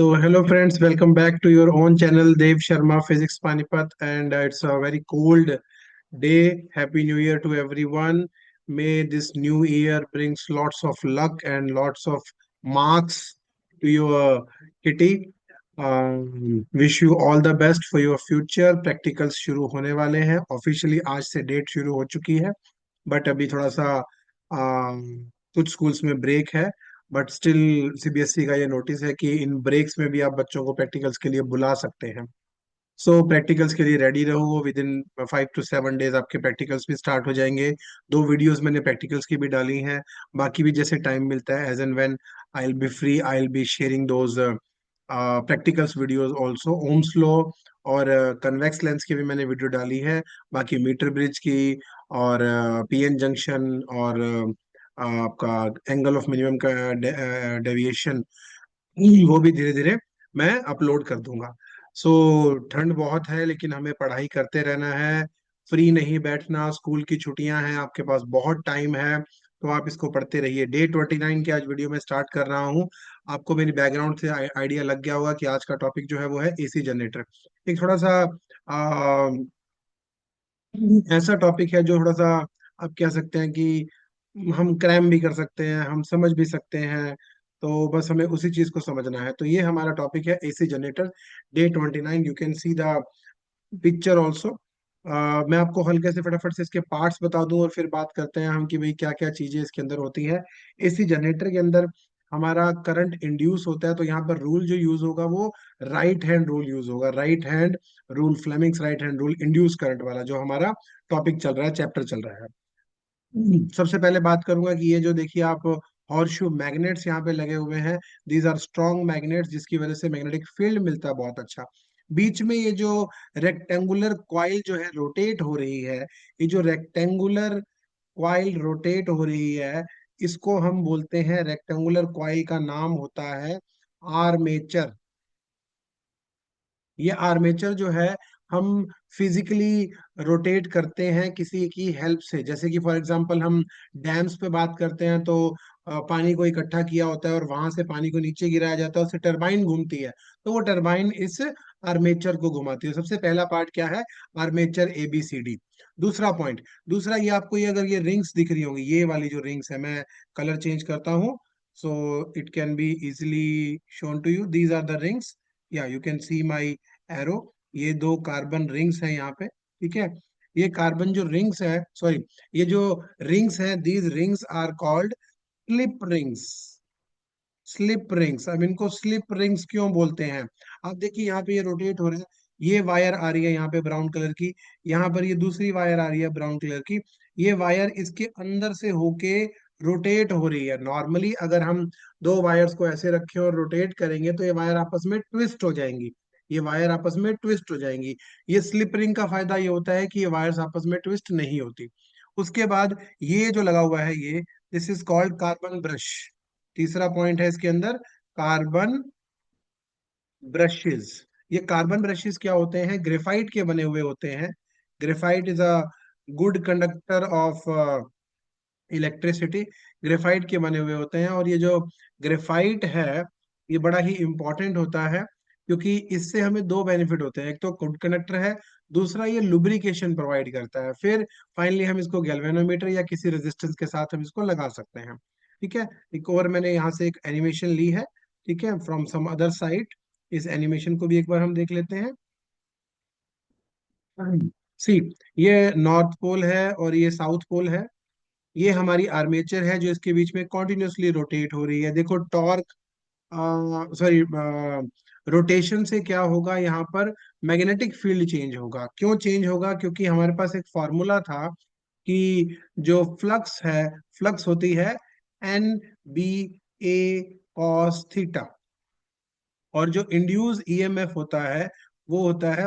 So, hello friends, welcome back to your own channel, Dev Sharma Physics Panipat, and it's a very cold day. Happy New Year to everyone. May this new year brings lots of luck and lots of marks to your kitty. Wish you all the best for your future. Practicals शुरू होने वाले हैं. Officially आज से date शुरू हो चुकी है. बट अभी थोड़ा सा कुछ स्कूल्स में ब्रेक है. बट स्टिल सीबीएसई का ये नोटिस है कि इन ब्रेक्स में भी आप बच्चों को प्रैक्टिकल्स के लिए बुला सकते हैं. सो प्रैक्टिकल्स के लिए रेडी रहो. विद इन 5 to 7 days आपके प्रैक्टिकल्स भी स्टार्ट हो जाएंगे. 2 वीडियोस मैंने प्रैक्टिकल्स की भी डाली हैं. बाकी भी जैसे टाइम मिलता है, as and when I will be free, I will be sharing those practicals videos also. Ohm's law और कन्वेक्स लेंस की भी मैंने वीडियो डाली है. बाकी मीटर ब्रिज की और पीएन जंक्शन और आपका एंगल ऑफ मिनिमम का डेविएशन, वो भी धीरे धीरे मैं अपलोड कर दूंगा. सो ठंड बहुत है लेकिन हमें पढ़ाई करते रहना है. फ्री नहीं बैठना. स्कूल की छुट्टियां हैं, आपके पास बहुत टाइम है, तो आप इसको पढ़ते रहिए. डे 29 की आज वीडियो में स्टार्ट कर रहा हूँ. आपको मेरी बैकग्राउंड से आइडिया लग गया होगा कि आज का टॉपिक जो है वो है एसी जनरेटर. एक थोड़ा सा आ, ऐसा टॉपिक है जो थोड़ा सा आप कह सकते हैं कि हम क्रैम भी कर सकते हैं, हम समझ भी सकते हैं. तो बस हमें उसी चीज को समझना है. तो ये हमारा टॉपिक है AC generator. Day 29, you can see the picture also. मैं आपको हल्के से फटाफट से इसके पार्ट्स बता दूं और फिर बात करते हैं हम कि भाई क्या क्या चीजें इसके अंदर होती है. एसी जनरेटर के अंदर हमारा करंट इंड्यूस होता है, तो यहाँ पर रूल जो यूज होगा वो राइट हैंड रूल यूज होगा. Right hand rule, Fleming's right hand rule, induce current वाला जो हमारा टॉपिक चल रहा है, चैप्टर चल रहा है. सबसे पहले बात करूंगा कि ये जो देखिए आप हॉर्शू मैग्नेट्स यहाँ पे लगे हुए हैं. दीज आर स्ट्रॉन्ग मैग्नेट्स जिसकी वजह से मैग्नेटिक फील्ड मिलता है बहुत अच्छा. बीच में ये जो रेक्टेंगुलर क्वाइल जो है रोटेट हो रही है, ये जो रेक्टेंगुलर क्वाइल रोटेट हो रही है, इसको हम बोलते हैं, रेक्टेंगुलर क्वाइल का नाम होता है आर्मेचर. ये आर्मेचर जो है हम फिजिकली रोटेट करते हैं किसी की हेल्प से. जैसे कि फॉर एग्जांपल हम डैम्स पे बात करते हैं तो पानी को इकट्ठा किया होता है और वहां से पानी को नीचे गिराया जाता है, उससे टरबाइन घूमती है, तो वो टरबाइन इस आर्मेचर को घुमाती है. सबसे पहला पार्ट क्या है? Armature ABCD. दूसरा पॉइंट, दूसरा ये आपको ये अगर ये रिंग्स दिख रही होंगी, ये वाली जो रिंग्स है, मैं कलर चेंज करता हूँ so it can be easily shown to you. These are the rings. या you can see my arrow. ये दो कार्बन रिंग्स हैं यहाँ पे. ठीक है. ये कार्बन जो रिंग्स है, सॉरी, ये जो रिंग्स हैं, these rings are called slip rings. Slip rings. अब इनको स्लिप रिंग्स क्यों बोलते हैं? आप देखिए यहाँ पे ये रोटेट हो रहा है. ये वायर आ रही है यहाँ पे ब्राउन कलर की, यहाँ पर ये दूसरी वायर आ रही है ब्राउन कलर की. ये वायर इसके अंदर से होके रोटेट हो रही है. नॉर्मली अगर हम दो वायर्स को ऐसे रखें और रोटेट करेंगे तो ये वायर आपस में ट्विस्ट हो जाएंगी. ये वायर आपस में ट्विस्ट हो जाएंगी. ये स्लिप रिंग का फायदा ये होता है कि ये वायर्स आपस में ट्विस्ट नहीं होती. उसके बाद ये जो लगा हुआ है, ये this is called carbon brush. तीसरा पॉइंट है इसके अंदर, कार्बन ब्रशेस. ये कार्बन ब्रशेस क्या होते हैं? ग्रेफाइट के बने हुए होते हैं. Graphite is a good conductor of electricity. Graphite के बने हुए होते हैं. और ये जो ग्रेफाइट है, ये बड़ा ही इंपॉर्टेंट होता है क्योंकि इससे हमें दो बेनिफिट होते हैं. एक तो गुड कंडक्टर है, दूसरा ये लुब्रिकेशन प्रोवाइड करता है. फिर फाइनली हम इसको गैल्वेनोमीटर या किसी रेजिस्टेंस के साथ हम इसको लगा सकते हैं. ठीक है. एक और मैंने यहाँ से एक एनिमेशन ली है, ठीक है, फ्रॉम सम अदर साइट. इस एनिमेशन को भी एक बार हम देख लेते हैं. सी, ये नॉर्थ पोल है और ये साउथ पोल है. ये हमारी आर्मेचर है जो इसके बीच में कॉन्टिन्यूसली रोटेट हो रही है. देखो टॉर्क, सॉरी, रोटेशन से क्या होगा यहाँ पर? मैग्नेटिक फील्ड चेंज होगा. क्यों चेंज होगा? क्योंकि हमारे पास एक फॉर्मूला था कि जो फ्लक्स है, फ्लक्स होती है NBA कॉस थीटा, और जो इंड्यूस EMF होता है वो होता है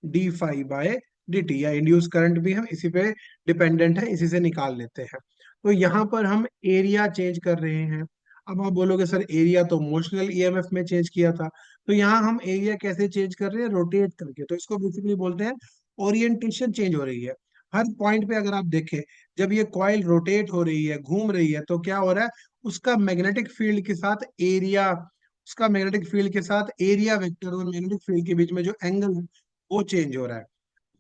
-d∅/dt. या इंड्यूस करंट भी हम इसी पे डिपेंडेंट है, इसी से निकाल लेते हैं. तो यहाँ पर हम एरिया चेंज कर रहे हैं. अब आप बोलोगे सर एरिया तो मोशनल EMF में चेंज किया था. तो यहाँ हम एरिया कैसे चेंज कर रहे हैं? रोटेट करके. तो इसको बेसिकली बोलते हैं ओरिएंटेशन चेंज हो रही है. हर पॉइंट पे अगर आप देखें, जब ये कॉइल रोटेट हो रही है, घूम रही है, तो क्या हो रहा है? उसका मैग्नेटिक फील्ड के साथ एरिया उसका मैग्नेटिक फील्ड के साथ एरिया वेक्टर और मैग्नेटिक फील्ड के बीच में जो एंगल है वो चेंज हो रहा है।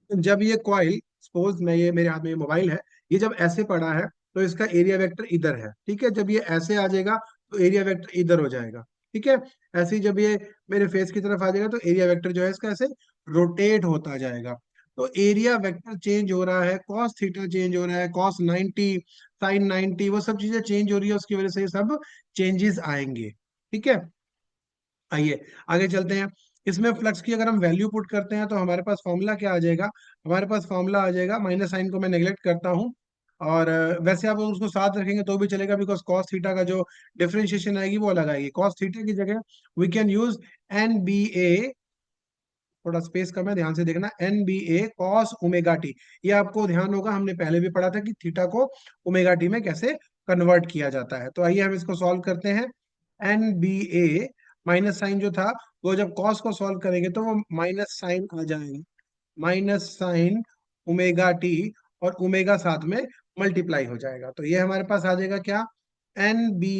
तो जब ये कॉइल, सपोज मैं, ये मेरे हाथ में ये मोबाइल है, ये जब ऐसे पड़ा है तो इसका एरिया वेक्टर इधर है, ठीक है। जब ये ऐसे आ जाएगा तो एरिया वेक्टर इधर हो जाएगा, ठीक है। ऐसे ही जब ये मेरे फेस की तरफ आ जाएगा तो एरिया वेक्टर जो है इसका ऐसे रोटेट होता जाएगा। तो एरिया वेक्टर चेंज हो रहा है, कॉस थीटा चेंज हो रहा है, कॉस 90, साइन 90, वो सब चीजें चेंज हो रही है, उसकी वजह से ये सब चेंजेस आएंगे, ठीक है। आइए आगे चलते हैं। इसमें फ्लक्स की अगर हम वैल्यू पुट करते हैं तो हमारे पास फॉर्मूला क्या आ जाएगा? हमारे पास फॉर्मूला आ जाएगा, माइनस साइन को मैं नेग्लेक्ट करता हूँ, और वैसे आप उसको साथ रखेंगे तो भी चलेगा, बिकॉज कॉस थीटा का जो डिफरेंशिएशन आएगी वो अलग आएगी। कॉस थीटा की जगह वी कैन यूज NBA, थोड़ा स्पेस कम है, ध्यान से देखना, NBA कॉस ओमेगा टी। ये आपको ध्यान होगा, हमने पहले भी पढ़ा था कि थीटा को ओमेगा टी में कैसे कन्वर्ट किया जाता है। तो आइए हम इसको सॉल्व करते हैं। NBA माइनस साइन जो था, वो जब कॉस को सॉल्व करेंगे तो वो माइनस साइन आ जाएगा, माइनस साइन ओमेगा टी, और ओमेगा साथ में मल्टीप्लाई हो जाएगा। तो ये हमारे पास आ जाएगा क्या? एन बी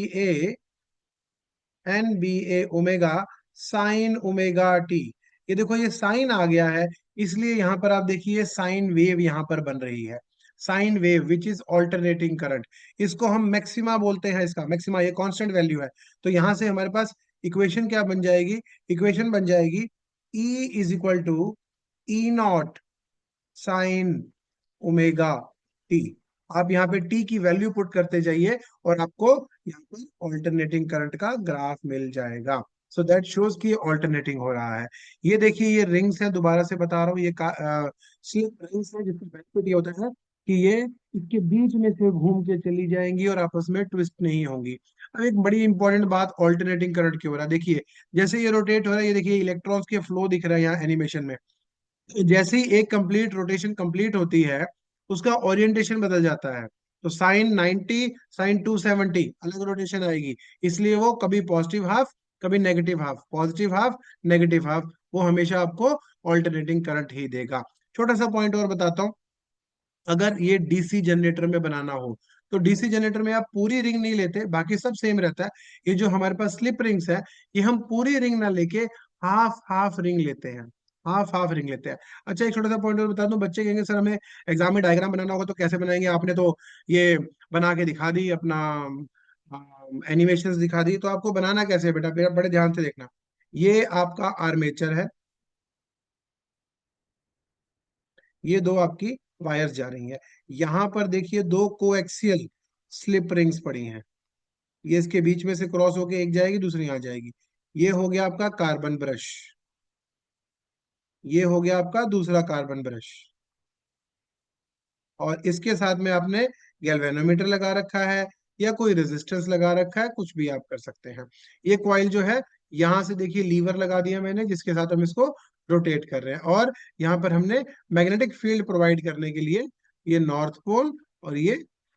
ए ओमेगा साइन ओमेगा टी। ये देखो ये साइन आ गया है, इसलिए यहां पर आप देखिए साइन वेव यहां पर बन रही है, sine wave which is alternating current. इसको हम मैक्सिमा बोलते हैं, इसका मैक्सिमा, ये कांस्टेंट वैल्यू है। तो यहां से हमारे पास इक्वेशन क्या बन जाएगी? इक्वेशन बन जाएगी E is equal to E0 sine omega t. आप यहाँ पे टी की वैल्यू पुट करते जाइए और आपको यहाँ पर ऑल्टरनेटिंग करंट का ग्राफ मिल जाएगा। सो दैट शोज कि ऑल्टरनेटिंग हो रहा है। ये देखिए ये रिंग्स है, दोबारा से बता रहा हूँ, ये स्लिप रिंग्स है, जिसका बेनिफिट ये होता है कि ये इसके बीच में से घूम के चली जाएंगी और आपस में ट्विस्ट नहीं होंगी। अब एक बड़ी इंपॉर्टेंट बात ऑल्टरनेटिंग करंट की हो रहा है, देखिए जैसे ये रोटेट हो रहा है, ये देखिए इलेक्ट्रॉन्स के फ्लो दिख रहा है यहाँ एनिमेशन में। जैसे ही एक कंप्लीट रोटेशन कंप्लीट होती है, उसका ओरिएंटेशन बदल जाता है। तो साइन 90, साइन 270 अलग रोटेशन आएगी, इसलिए वो कभी पॉजिटिव हाफ, कभी negative half, positive half, negative half, वो हमेशा आपको ऑल्टरनेटिंग करंट ही देगा। छोटा सा पॉइंट और बताता हूँ, अगर ये डीसी जनरेटर में बनाना हो तो डीसी जनरेटर में आप पूरी रिंग नहीं लेते, बाकी सब सेम रहता है। ये जो हमारे पास स्लिप रिंग्स है, ये हम पूरी रिंग ना लेके हाफ हाफ रिंग लेते हैं, हाफ हाफ रिंग लेते हैं। अच्छा एक छोटा सा पॉइंट और बता दूं, बच्चे कहेंगे सर हमें एग्जाम में डायग्राम बनाना होगा तो कैसे बनाएंगे, आपने तो ये बना के दिखा दी अपना, एनिमेशंस दिखा दी, तो आपको बनाना कैसे है बेटा? बड़े ध्यान से देखना। ये आपका आर्मेचर है, ये दो आपकी वायर्स जा रही हैं, यहां पर देखिए दो कोएक्सियल स्लिप रिंग्स पड़ी हैं, ये इसके बीच में से क्रॉस होके एक जाएगी दूसरी यहाँ जाएगी। ये हो गया आपका कार्बन ब्रश, ये हो गया आपका दूसरा कार्बन ब्रश, और इसके साथ में आपने गैल्वेनोमीटर लगा रखा है या कोई रेजिस्टेंस लगा रखा है, कुछ भी आप कर सकते हैं। ये कॉइल जो है, यहां से देखिए लीवर लगा दिया मैंने, जिसके साथ हम इसको रोटेट कर रहे हैं, और यहाँ पर हमने मैग्नेटिक फील्ड प्रोवाइड करने के लिए ये नॉर्थ पोल और ये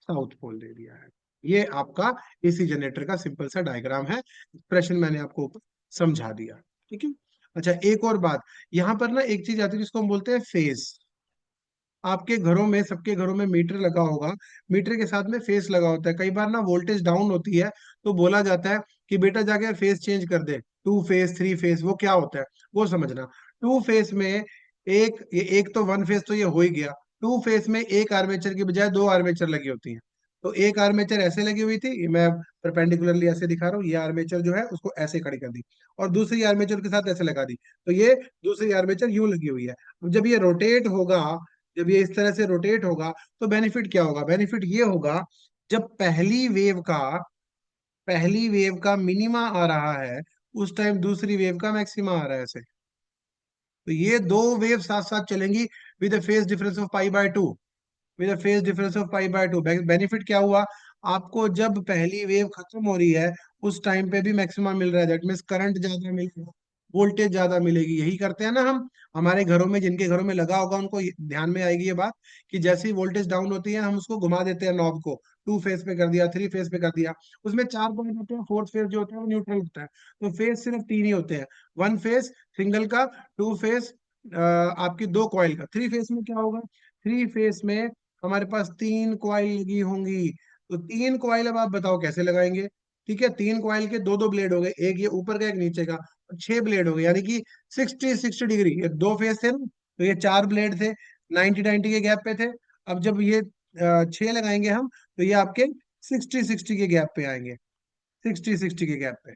साउथ पोल दे दिया है। ये आपका एसी जनरेटर का सिंपल सा डायग्राम है, एक्सप्रेशन मैंने आपको ऊपर समझा दिया, ठीक है। अच्छा एक और बात, यहाँ पर ना एक चीज आती है जिसको हम बोलते हैं फेज। आपके घरों में, सबके घरों में मीटर लगा होगा, मीटर के साथ में फेस लगा होता है। कई बार ना वोल्टेज डाउन होती है तो बोला जाता है कि बेटा जाके फेस चेंज कर दे, 2 फेस 3 फेस, वो क्या होता है वो समझना। 2 फेस में एक तो 1 फेस तो ये हो ही गया, 2 फेस में एक आर्मेचर की बजाय दो आर्मेचर लगी होती हैं। तो एक आर्मेचर ऐसे लगी हुई थी, मैं परपेंडिकुलरली ऐसे दिखा रहा हूँ, ये आर्मेचर जो है उसको ऐसे खड़ी कर दी, और दूसरी आर्मेचर के साथ ऐसे लगा दी, तो ये दूसरी आर्मेचर यूं लगी हुई है। अब जब ये रोटेट होगा, जब ये इस तरह से रोटेट होगा तो बेनिफिट क्या होगा? बेनिफिट ये होगा, जब पहली वेव का मिनिमा आ रहा है, उस टाइम दूसरी वेव का मैक्सिमा आ रहा है ऐसे। तो ये दो वेव साथ साथ चलेंगी with phase difference of π/2, with a phase difference of π/2। Benefit क्या हुआ? आपको जब पहली वेव खत्म हो रही है उस टाइम पे भी मैक्सिमम मिल रहा है, दैट मीन्स करंट ज्यादा मिलेगा, वोल्टेज ज्यादा मिलेगी। यही करते हैं ना हम हमारे घरों में, जिनके घरों में लगा होगा उनको ध्यान में आएगी ये बात, कि जैसे ही वोल्टेज डाउन होती है हम उसको घुमा देते हैं नॉब को, 2 फेस पे कर दिया, 3 फेस पे कर दिया। उसमें 4 पॉइंट होते हैं, फोर्थ फेस जो होता है वो न्यूट्रल होता है। तो फेस सिर्फ तीन ही होते हैं, 1 फेस सिंगल का, 2 फेस आपकी दो कॉइल का। 3 फेस में क्या होगा? 3 फेस में हमारे पास 3 कॉइल लगी होंगी। तो 3 कॉइल अब आप बताओ कैसे लगाएंगे? ठीक है, 3 कॉइल के दो दो ब्लेड हो गए, एक ये ऊपर का एक नीचे का, 6 ब्लेड हो गए, यानी कि 60-60 डिग्री। ये 2 फेस थे ना, तो ये 4 ब्लेड थे, 90-90 के गैप पे थे। अब जब ये 6 लगाएंगे हम, तो ये आपके 60-60 के गैप पे आएंगे, 60-60 के गैप पे।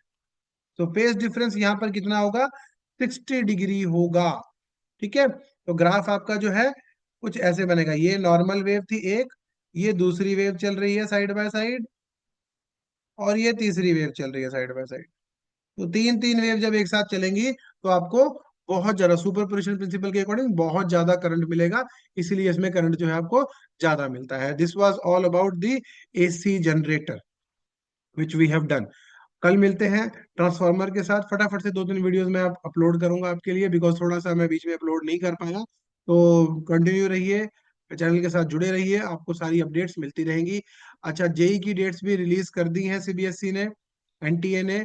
तो फेस डिफरेंस यहाँ पर कितना होगा, 60 डिग्री होगा। ठीक है, तो ग्राफ आपका जो है कुछ ऐसे बनेगा। ये नॉर्मल वेव थी एक, ये दूसरी वेव चल रही है साइड बाय साइड, और ये तीसरी वेव चल रही है साइड बाय साइड। तो तीन तीन वेव जब एक साथ चलेंगी, तो आपको बहुत ज्यादा सुपर पोजिशन प्रिंसिपल के अकॉर्डिंग बहुत ज्यादा करंट मिलेगा, इसीलिए इसमें करंट जो है आपको ज्यादा मिलता है। This was all about the AC generator which we have done. कल मिलते हैं ट्रांसफार्मर के साथ। फटाफट से 2-3 वीडियोस मैं आप अपलोड करूंगा आपके लिए, बिकॉज थोड़ा सा मैं बीच में अपलोड नहीं कर पाया। तो कंटिन्यू रहिए, चैनल के साथ जुड़े रहिए, आपको सारी अपडेट्स मिलती रहेंगी। अच्छा, जेई की डेट्स भी रिलीज कर दी हैं सीबीएसई ने, एनटीए ने।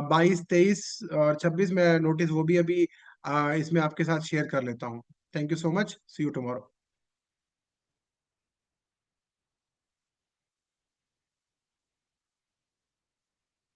22, 23 और 26 में नोटिस, वो भी अभी इसमें आपके साथ शेयर कर लेता हूँ। Thank you so much, see you tomorrow.